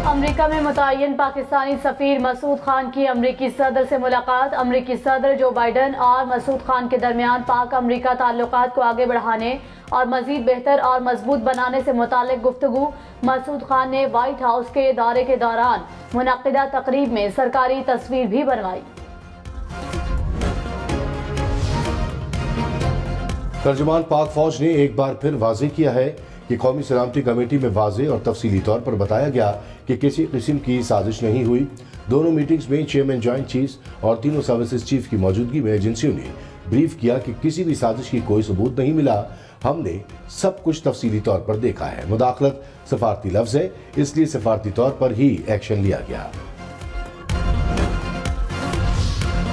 America में मुतय्यन पाकिस्तानी सफीर मसूद खान की अमरीकी सदर से मुलाकात। अमरीकी सदर जो बाइडन और मसूद खान के दरमियान पाक अमरीका ताल्लुकात को आगे बढ़ाने और मजीद बेहतर और मजबूत बनाने से मुतालिक गुफ्तगू। मसूद खान ने व्हाइट हाउस के दौरे के दौरान मुनक्किदा तकरीब में सरकारी तस्वीर भी बनवाई। तर्जुमान पाक फौज ने एक बार फिर वाज़ेह किया है कि कौमी सलामती कमेटी में वाज़ेह और तफसीली तौर पर बताया गया कि किसी किस्म की साजिश नहीं हुई। दोनों मीटिंग्स में चेयरमैन जॉइंट चीफ्स और तीनों सर्विसेज चीफ की मौजूदगी में एजेंसियों ने ब्रीफ किया कि किसी भी साजिश की कोई सबूत नहीं मिला। हमने सब कुछ तफसीली तौर पर देखा है। मुदाखलत सफारती लफ्ज है, इसलिए सफारती तौर पर ही एक्शन लिया गया।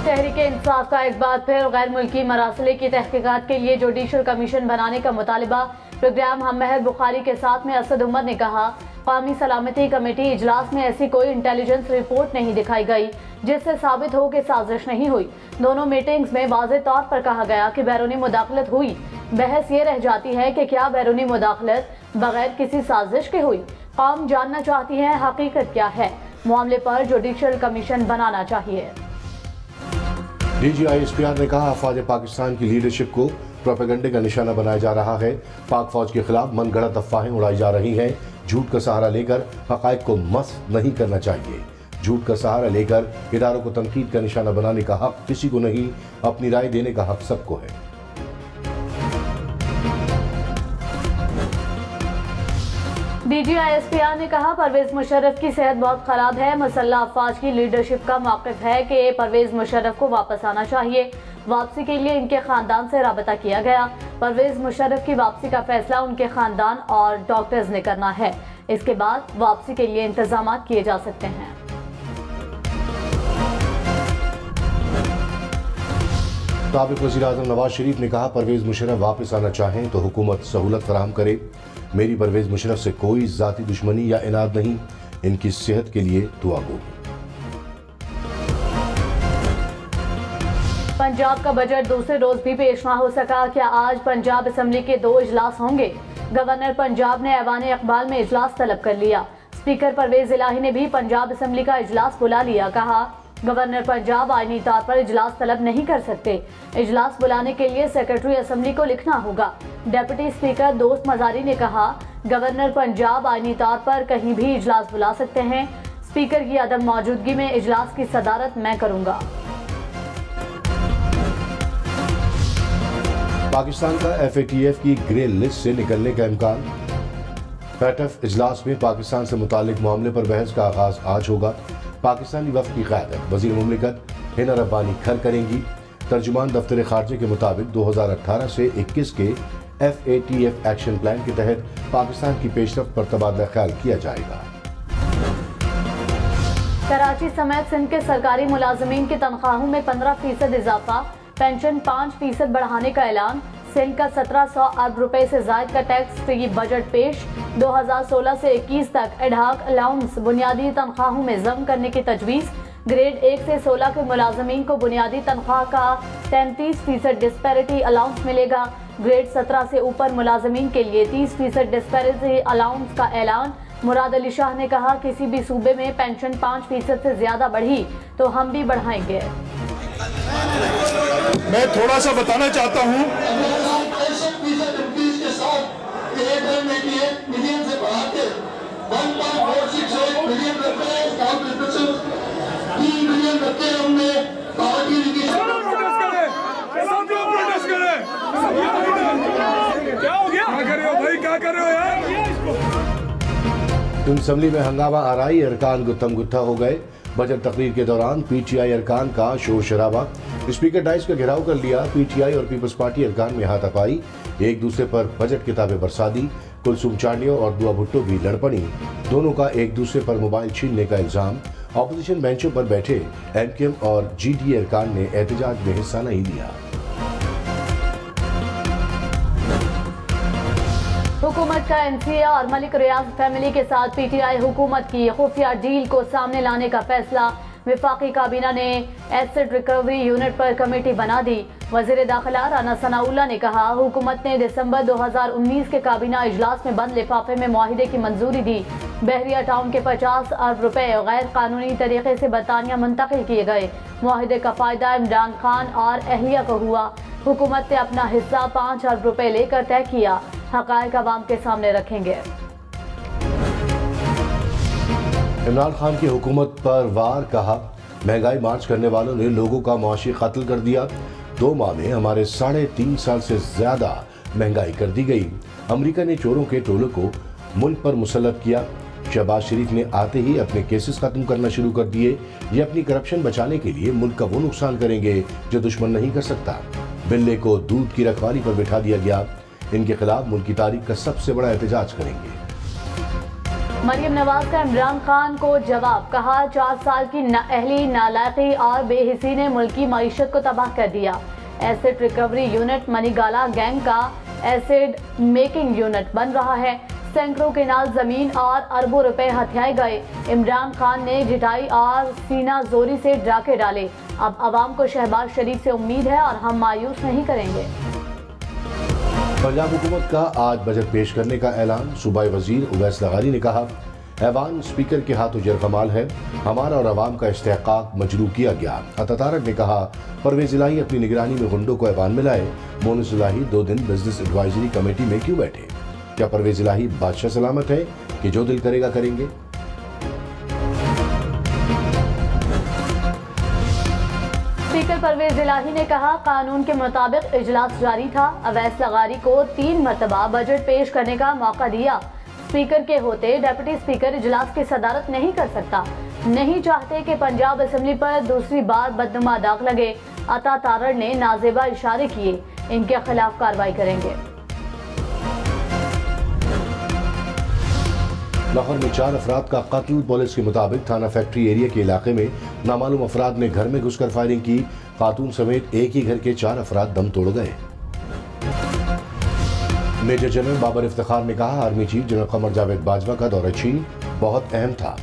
तहरीक इंसाफ का एक बार फिर गैर मुल्की मरासले की तहकीकात के लिए जुडिशल कमीशन बनाने का मुतालिबा। प्रोग्राम हम महर बुखारी के साथ में असद उमर ने कहा, कौमी सलामती कमेटी इजलास में ऐसी कोई इंटेलिजेंस रिपोर्ट नहीं दिखाई गई जिससे साबित हो कि साजिश नहीं हुई। दोनों मीटिंग्स में वाज़ेह तौर पर कहा गया कि बैरूनी मुदाखलत हुई। बहस ये रह जाती है कि क्या बैरूनी मुदाखलत बगैर किसी साजिश के हुई। कौम जानना चाहती है हकीकत क्या है। मामले पर जुडिशल कमीशन बनाना चाहिए। DGISPR ने कहा, अफवाज पाकिस्तान की लीडरशिप को प्रोपेगेंडे का निशाना बनाया जा रहा है। पाक फौज के खिलाफ मनगढ़ंत अफवाहें उड़ाई जा रही हैं। झूठ का सहारा लेकर हकायक को मस्ख नहीं करना चाहिए। झूठ का सहारा लेकर इदारों को तनकीद का निशाना बनाने का हक किसी को नहीं, अपनी राय देने का हक सबको है। DGISPR ने कहा, परवेज मुशर्रफ की सेहत बहुत खराब है। मसल्ह अफवाज की लीडरशिप का मौक़िफ़ है कि परवेज मुशर्रफ को वापस आना चाहिए। वापसी के लिए इनके खानदान से राबता किया गया। परवेज मुशर्रफ की वापसी का फैसला उनके खानदान और डॉक्टर्स ने करना है। इसके बाद वापसी के लिए इंतजाम किए जा सकते हैं। साबिक़ वज़ीर-ए-आज़म नवाज शरीफ ने कहा, परवेज मुशर्रफ वापस आना चाहें तो हुकूमत सहूलत फराहम करे। मेरी परवेज मुशर्रफ से कोई ज़ाती दुश्मनी या इनाद नहीं। इनकी सेहत के लिए दुआ गो। पंजाब का बजट दूसरे रोज भी पेश न हो सका। क्या आज पंजाब असम्बली के 2 इजलास होंगे? गवर्नर पंजाब ने ऐवान इकबाल में इजलास तलब कर लिया। स्पीकर परवेज इलाही ने भी पंजाब असम्बली का इजलास बुला लिया। कहा, गवर्नर पंजाब आईनी तौर पर इजलास तलब नहीं कर सकते। इजलास बुलाने के लिए सेक्रेटरी असम्बली को लिखना होगा। डेप्यूटी स्पीकर दोस्त मजारी ने कहा, गवर्नर पंजाब आईनी तौर पर कहीं भी इजलास बुला सकते हैं। स्पीकर की अदम मौजूदगी में इजलास की सदारत मैं करूंगा। पाकिस्तान का FATF की ग्रे लिस्ट से निकलने का इम्कान। पैटफ इजलास में पाकिस्तान से मुतालिक मामले पर बहस का आगाज आज होगा। पाकिस्तानी वफ़द की क़यादत वज़ीर मुमलिकत हिना रब्बानी खर करेंगी। तर्जुमान दफ्तर खारजे के मुताबिक 2018 से 21 के FATF एक्शन प्लान के तहत पाकिस्तान की पेशरफ्त पर तबादला ख्याल किया जाएगा। कराची समेत सिंध के सरकारी मुलाजमीन की तनख्वाहों में 15% इजाफा। पेंशन 5% बढ़ाने का ऐलान। सिंध का 1700 अरब रुपए से जायद का टैक्स फ्री बजट पेश। 2016 से 21 तक एडहाक अलाउंस बुनियादी तनख्वाहों में जम करने की तजवीज़। ग्रेड 1 से 16 के मुलाजमीन को बुनियादी तनख्वाह का 33% डिस्पैरिटी अलाउंस मिलेगा। ग्रेड 17 से ऊपर मुलाजमीन के लिए 30% डिस्पैरिटी अलाउंस का ऐलान। मुराद अली शाह ने कहा, किसी भी सूबे में पेंशन 5% से ज्यादा बढ़ी तो हम भी बढ़ाएंगे। मैं थोड़ा सा बताना चाहता हूँ, क्या हो गया? क्या कर रहे हो भाई, क्या कर रहे हो यार? असम्बली में हंगामा आराई, अरकान गुत्थम गुत्था हो गए। बजट तकरीर के दौरान PTI अरकान का शोर शराबा। स्पीकर डाइस का घेराव कर लिया। PTI और पीपल्स पार्टी अरकान में हाथापाई। एक दूसरे पर बजट किताबें बरसा दी। कुलसुम चांडियो और दुआ भुट्टो भी लड़ पड़ी। दोनों का एक दूसरे पर मोबाइल छीनने का इल्जाम। ऑपोजिशन बेंचों पर बैठे MKM और GDA अरकान ने एहतजाज में हिस्सा नहीं लिया। हुकूमत का NCA और मलिक रियाज फैमिली के साथ PTI हुकूमत की खुफिया डील को सामने लाने का फैसला। विफाकी काबीना ने एसेट रिकवरी यूनिट पर कमेटी बना दी। वजीर दाखिला राना सनाउल्लाह ने कहा, हुकूमत ने दिसंबर 2019 के काबीना इजलास में बंद लिफाफे में मुआहिदे की मंजूरी दी। बहरिया टाउन के 50 अरब रुपए गैर कानूनी तरीके से बरतानिया मुंतकिल किए गए। मुआहिदे का फायदा इमरान खान और अहलिया को हुआ। हुकूमत ने अपना हिस्सा 5 अरब रुपए लेकर तय किया। हक़ाइक़ अवाम के सामने रखेंगे। इमरान खान की हुकूमत पर वार कहा, महंगाई मार्च करने वालों ने लोगों का मुआशी कत्ल कर दिया। 2 माह में हमारे 3.5 साल से ज्यादा महंगाई कर दी गई। अमेरिका ने चोरों के टोलों को मुल्क पर मुसल्लत किया। शहबाज शरीफ ने आते ही अपने केसेस खत्म करना शुरू कर दिए। ये अपनी करप्शन बचाने के लिए मुल्क का वो नुकसान करेंगे जो दुश्मन नहीं कर सकता। बिल्ले को दूध की रखवाली पर बिठा दिया गया। इनके खिलाफ मुल्क की तारीख का सबसे बड़ा एहतजाज करेंगे। मरियम नवाज का इमरान खान को जवाब, कहा 4 साल की नाअहली, नालायकी और बेहिसी ने मुल्क की मईशत को तबाह कर दिया। Acid recovery unit Banigala gang का एसिड मेकिंग यूनिट बन रहा है। सैकड़ों केनाल जमीन और अरबों रुपए हथियाए गए। इमरान खान ने जिटाई और सीना जोरी से डाके डाले। अब अवाम को शहबाज शरीफ से उम्मीद है और हम मायूस नहीं करेंगे। पंजाब हुकूमत का आज बजट पेश करने का ऐलान। सूबाई वजीर उवैस लगारी ने कहा, ऐवान स्पीकर के हाथों जरकमाल है, हमारा और अवाम का इस्तेहकाक मजरू किया गया। अता तारक ने कहा, परवेज इलाही अपनी निगरानी में गुंडों को ऐवान में लाए। मोनिस इलाही 2 दिन बिजनेस एडवाइजरी कमेटी में क्यों बैठे? क्या परवेज इलाही बादशाह सलामत है कि जो दिल करेगा करेंगे? स्पीकर परवेज इलाही ने कहा, कानून के मुताबिक इजलास जारी था। अवैस लगारी को 3 मरतबा बजट पेश करने का मौका दिया। स्पीकर के होते डिप्टी स्पीकर इजलास की सदारत नहीं कर सकता। नहीं चाहते कि पंजाब असेंबली पर दूसरी बार बदनुमा दाग लगे। अता तारड़ ने नाजेबा इशारे किए, इनके खिलाफ कार्रवाई करेंगे। लाहौर में 4 अफराद का कत्ल। पुलिस के मुताबिक थाना फैक्ट्री एरिया के इलाके में नामालूम अफराद ने घर में घुसकर फायरिंग की। खातून समेत एक ही घर के 4 अफराद दम तोड़ गए। मेजर जनरल बाबर इफ्तिखार ने कहा, army chief general Qamar Javed Bajwa का दौरा चीन बहुत अहम था।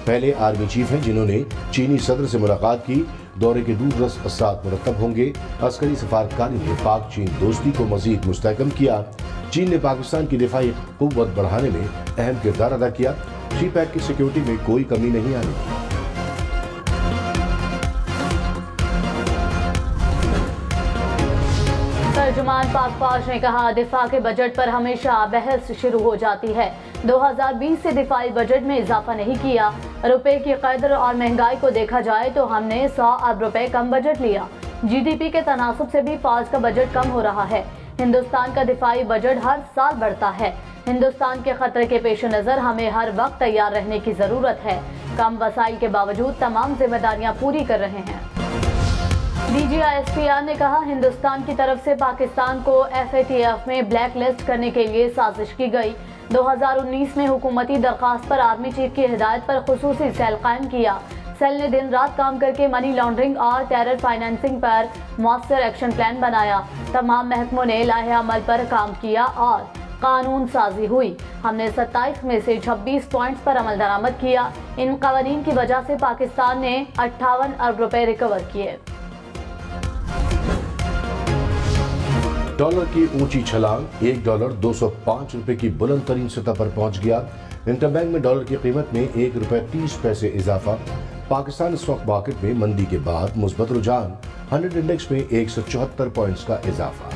पहले आर्मी चीफ हैं जिन्होंने चीनी सदर से मुलाकात की। दौरे के दूरदर्श असरात मुरतब होंगे। अस्करी सफारतकारी ने पाक चीन दोस्ती को मजीद मुस्तहकम किया। चीन ने पाकिस्तान की दिफाई कुव्वत बढ़ाने में अहम किरदार अदा किया। शी पैक की सिक्योरिटी में कोई कमी नहीं आनी। तर्जुमान पाक फौज ने कहा, दिफा के बजट पर हमेशा बहस शुरू हो जाती है। 2020 से दिफाई बजट में इजाफा नहीं किया। रुपए की कदर और महंगाई को देखा जाए तो हमने 100 अरब रुपए कम बजट लिया। GDP के तनासुब से भी फौज का बजट कम हो रहा है। हिंदुस्तान का दिफाई बजट हर साल बढ़ता है। हिंदुस्तान के खतरे के पेश नजर हमें हर वक्त तैयार रहने की जरूरत है। कम वसाइल के बावजूद तमाम जिम्मेदारियां पूरी कर रहे हैं। DGISPR ने कहा, हिंदुस्तान की तरफ से पाकिस्तान को FATF में ब्लैक लिस्ट करने के लिए साजिश की गई। 2019 में हुकूमती दरखास्त पर आर्मी चीफ की हिदायत पर खुसूसी सेल कायम किया। सेल ने दिन रात काम करके मनी लॉन्ड्रिंग और टेरर फाइनेंसिंग पर मौसर एक्शन प्लान बनाया। तमाम महकमों ने लाहे अमल पर काम किया और कानून साजी हुई। हमने 27 में से 26 पॉइंट्स पर अमल दरामद किया। इन कवानीन की वजह से पाकिस्तान ने 58 अरब रुपए रिकवर किए। डॉलर की ऊंची छलांग। $1 205 रुपए की बुलंद तरीन सतह पर पहुंच गया। इंटरबैंक में डॉलर की कीमत में ₹1.30 इजाफा। पाकिस्तान स्टॉक मार्केट में मंदी के बाद मुस्बत रुझान। 100 इंडेक्स में 174 पॉइंट्स का इजाफा।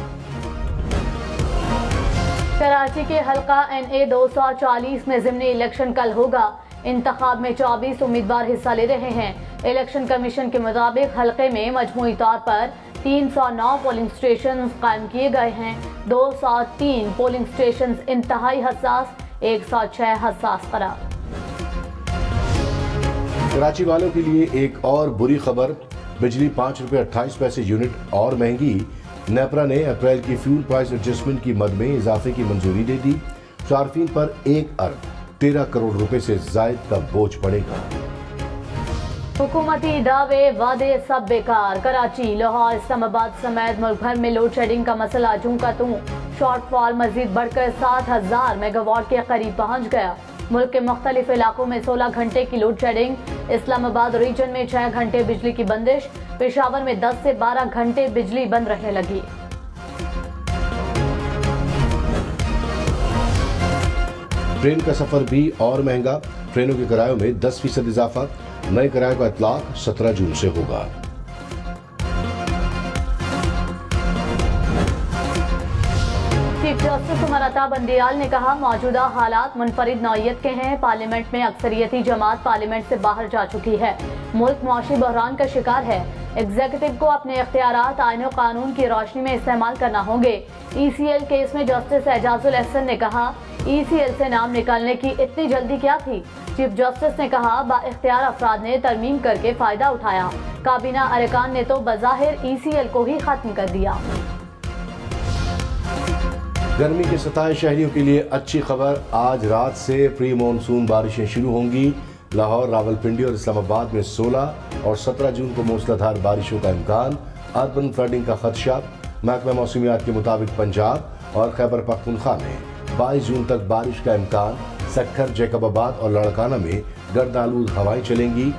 कराची के हल्का NA 240 में ज़िमनी इलेक्शन कल होगा। इंतखाब में 24 उम्मीदवार हिस्सा ले रहे हैं। इलेक्शन कमीशन के मुताबिक हल्के में मजमूई तौर पर 309 पोलिंग स्टेशन कायम किए गए हैं। 203 पोलिंग स्टेशन इंतहाई हसास, 106 हसास करार। कराची वालों के लिए एक और बुरी खबर। बिजली ₹5.28 यूनिट और महंगी। नेपरा ने अप्रैल की फ्यूल प्राइस एडजस्टमेंट की मद में इजाफे की मंजूरी दे दी। सार्फिन पर 1 अरब 13 करोड़ रुपए से जायद का बोझ पड़ेगा। हुकूमती दावे वादे सब बेकार। कराची, लाहौर, इस्लामाबाद समेत मुल्क भर में लोड शेडिंग का मसला जूं का तूं। शॉर्टफॉल मजीद बढ़कर 7000 मेगावाट के करीब पहुंच गया। मुल्क के मुख्तलिफ इलाकों में 16 घंटे की लोड शेडिंग। इस्लामाबाद रीजन में 6 घंटे बिजली की बंदिश। पेशावर में 10 से 12 घंटे बिजली बंद रहने लगी। ट्रेन का सफर भी और महंगा। ट्रेनों के किरायों में 10% इजाफा। नए किराए का इतलाक 17 जून से होगा। चीफ जस्टिस उमर अता बंदियाल ने कहा, मौजूदा हालात मुनफरिद नौइयत के हैं। पार्लियामेंट में अक्सरियती जमात पार्लियामेंट से बाहर जा चुकी है। मुल्क मुआशी बहरान का शिकार है। एग्जीक्यूटिव को अपने इख्तियारात आईन और कानून की रोशनी में इस्तेमाल करना होंगे। ECL केस में जस्टिस एजाजुल एहसन ने कहा, ECL से नाम निकालने की इतनी जल्दी क्या थी। चीफ जस्टिस ने कहा, बाइख्तियार अफराद ने तरमीम करके फायदा उठाया। काबीना अरकान ने तो बज़ाहिर ECL को ही खत्म कर दिया। गर्मी के सताए शहरियों के लिए अच्छी खबर। आज रात से प्री मानसून बारिशें शुरू होंगी। लाहौर, रावलपिंडी और इस्लामाबाद में 16 और 17 जून को मूसलाधार बारिशों का इम्कान। अर्बन फ्लडिंग का खदशा। महकमा मौसमियात के मुताबिक पंजाब और खैबर पख्तूनख्वा में 22 जून तक बारिश का इम्कान। सक्खर, जैकबाबाद और लड़काना में गर्दालूद हवाएं चलेंगी।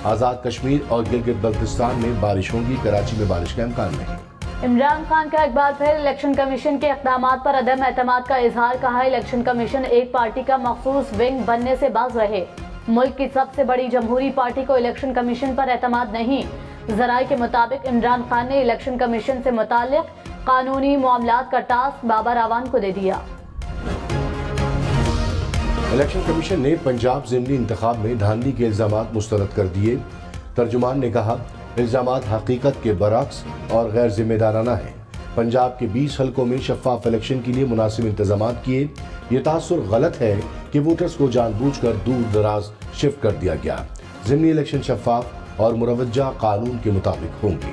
आज़ाद कश्मीर और गिलगित बल्तिस्तान में बारिश होगी। कराची में बारिश का इम्कान नहीं। इमरान खान का एक बार फिर इलेक्शन कमीशन के इक़दामात पर अदम एतमाद का इजहार। कहा, इलेक्शन कमीशन एक पार्टी का मखसूस विंग बनने से बाज रहे। मुल्क की सबसे बड़ी जमहूरी पार्टी को इलेक्शन कमीशन पर एतमाद नहीं। ज़राए के मुताबिक इमरान खान ने इलेक्शन कमीशन से मुताल्लिक कानूनी मामलात का टास्क बाबर आवान को दे दिया। इलेक्शन कमीशन ने पंजाब ज़िमनी इंतखाब में धांधली के इल्जामात मुस्तरद कर दिए। तर्जुमान ने कहा, इल्जामात हकीकत के बरअक्स और गैर जिम्मेदाराना है। पंजाब के 20 हलकों में शफाफ इलेक्शन के लिए मुनासिब इंतजाम किए। ये तासुर गलत है कि वोटर्स को जानबूझकर दूर दराज शिफ्ट कर दिया गया। ज़िमनी इलेक्शन शफाफ और मुरवज्जा कानून के मुताबिक होंगे।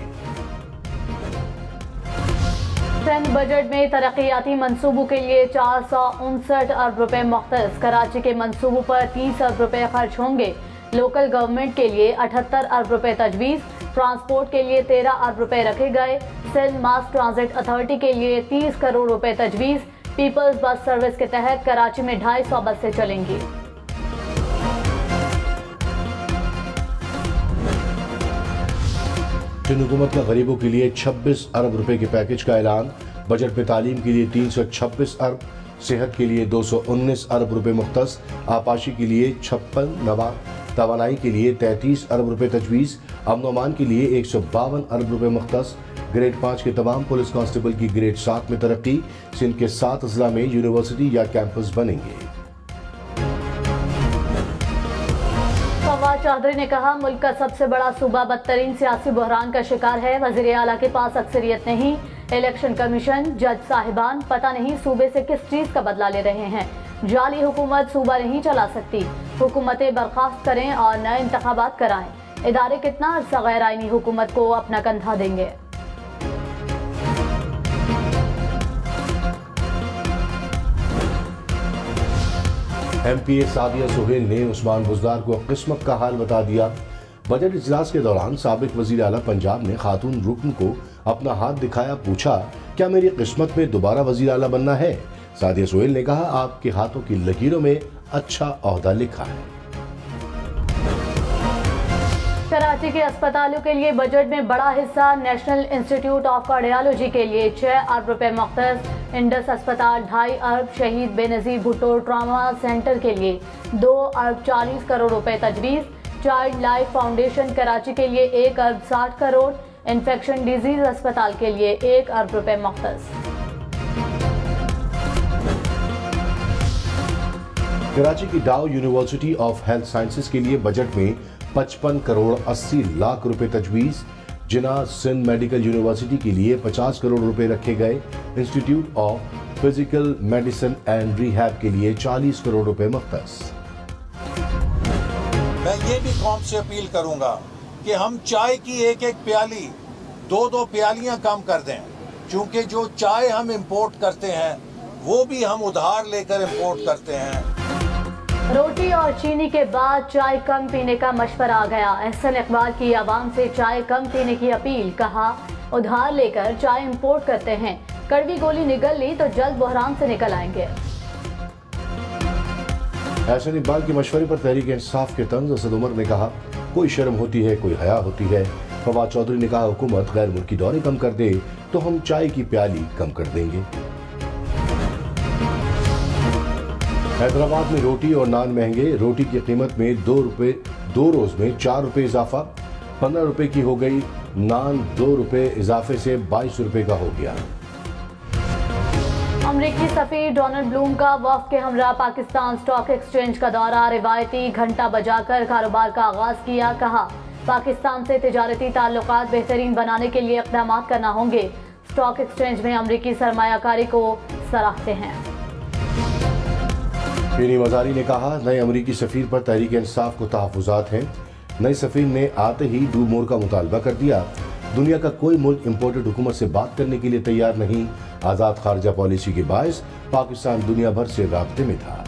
सिंध बजट में तरक्याती मंसूबों के लिए 459 अरब रुपए मुख्तस। कराची के मंसूबों पर 30 अरब रुपए खर्च होंगे। लोकल गवर्नमेंट के लिए 78 अरब रुपए तजवीज़। ट्रांसपोर्ट के लिए 13 अरब रुपए रखे गए। सिंध मास ट्रांजिट अथॉरिटी के लिए 30 करोड़ रुपए तजवीज़। पीपल्स बस सर्विस के तहत कराची में 250 बसें चलेंगी। सिंध हुकूमत का गरीबों के लिए 26 अरब रुपए के पैकेज का ऐलान। बजट में तालीम के लिए 326 अरब, सेहत के लिए 219 अरब रुपए मुख्तस, आपाशी के लिए 56, तवानाई के लिए 33 अरब रुपए तजवीज़, अमन अमान के लिए 152 अरब रुपए मुख्तस। ग्रेड 5 के तमाम पुलिस कांस्टेबल की ग्रेड 7 में तरक्की। सिंध के 7 अजला में यूनिवर्सिटी या कैंपस बनेंगे। फवाद चौधरी ने कहा, मुल्क का सबसे बड़ा सूबा बदतरीन सियासी बहरान का शिकार है। वज़ीर आला के पास अक्सरियत नहीं। इलेक्शन कमीशन, जज साहिबान पता नहीं सूबे से किस चीज का बदला ले रहे हैं। जाली हुकूमत सूबा नहीं चला सकती। हुकूमतें बर्खास्त करें और नए इंतखाबात कराएं। इदारे कितना अर्सा गैर आईनी हुकूमत को अपना कंधा देंगे। MPA सादिया सुहेल ने उस्मान बुज़दार को किस्मत का हाल बता दिया। बजट इजलास के दौरान साबिक वजीर आला पंजाब ने खातून रुकन को अपना हाथ दिखाया। पूछा, क्या मेरी किस्मत में दोबारा वजीर आला बनना है? सादिया सुहेल ने कहा, आपके हाथों की लकीरों में अच्छा ओहदा लिखा है। कराची के अस्पतालों के लिए बजट में बड़ा हिस्सा। नेशनल इंस्टीट्यूट ऑफ कार्डियोलॉजी के लिए 6 अरब रुपए मुख्तस। इंडस अस्पताल 2.5 अरब। शहीद बेनज़ीर भुट्टो ट्रामा सेंटर के लिए 2 अरब 40 करोड़ रुपए तजवीज़। चाइल्ड लाइफ फाउंडेशन कराची के लिए 1 अरब 60 करोड़। इन्फेक्शन डिजीज अस्पताल के लिए 1 अरब रुपए मुख्तस। कराची की डाउ यूनिवर्सिटी ऑफ हेल्थ साइंसेज के लिए बजट में 55 करोड़ 80 लाख रुपए तजवीज़। जिना सिंध मेडिकल यूनिवर्सिटी के लिए 50 करोड़ रुपए रखे गए। Institute of physical medicine and rehab के लिए 40 करोड़ रुपए मुख्तस। मैं ये भी कौम से अपील करूंगा कि हम चाय की एक एक प्याली 2-2 प्यालियां कम कर दें, क्योंकि जो चाय हम इंपोर्ट करते हैं वो भी हम उधार लेकर इंपोर्ट करते हैं। रोटी और चीनी के बाद चाय कम पीने का मशवरा आ गया। एहसन इकबाल की आवाम से चाय कम पीने की अपील। कहा, उधार लेकर चाय इंपोर्ट करते हैं, कड़वी गोली निगल ली तो जल्द बहरान से निकल आएंगे। एहसन इकबाल के मशवरे पर तहरीक इंसाफ के तंज असद उमर ने कहा, कोई शर्म होती है, कोई हया होती है। फवाद चौधरी ने कहा, हुकूमत गैर मुल्की दौरे कम कर दे तो हम चाय की प्याली कम कर देंगे। हैदराबाद में रोटी और नान महंगे, रोटी की कीमत में 2 रोज में 4 रुपए इजाफा, 15 रुपए की हो गई। नान 2 रुपए इजाफे से 22 रुपए का हो गया। अमरीकी सफीर डोनाल्ड ब्लूम का वफ्द के हमरा पाकिस्तान स्टॉक एक्सचेंज का दौरा, रिवायती घंटा बजाकर कारोबार का आगाज किया। कहा, पाकिस्तान से तिजारती ताल्लुकात बेहतरीन बनाने के लिए इक़दाम करना होंगे। स्टॉक एक्सचेंज में अमरीकी सरमायाकारी को सराहते हैं। पीनी मजारी ने कहा, नए अमरीकी सफीर पर तहरीक इंसाफ को तहफ़्फ़ुज़ात हैं। नए सफीर ने आते ही डू मोर का मुतालबा कर दिया। दुनिया का कोई मुल्क इम्पोर्टेड हुकूमत से बात करने के लिए तैयार नहीं। आज़ाद खारजा पॉलिसी के बायस पाकिस्तान दुनिया भर से राब्ते में था।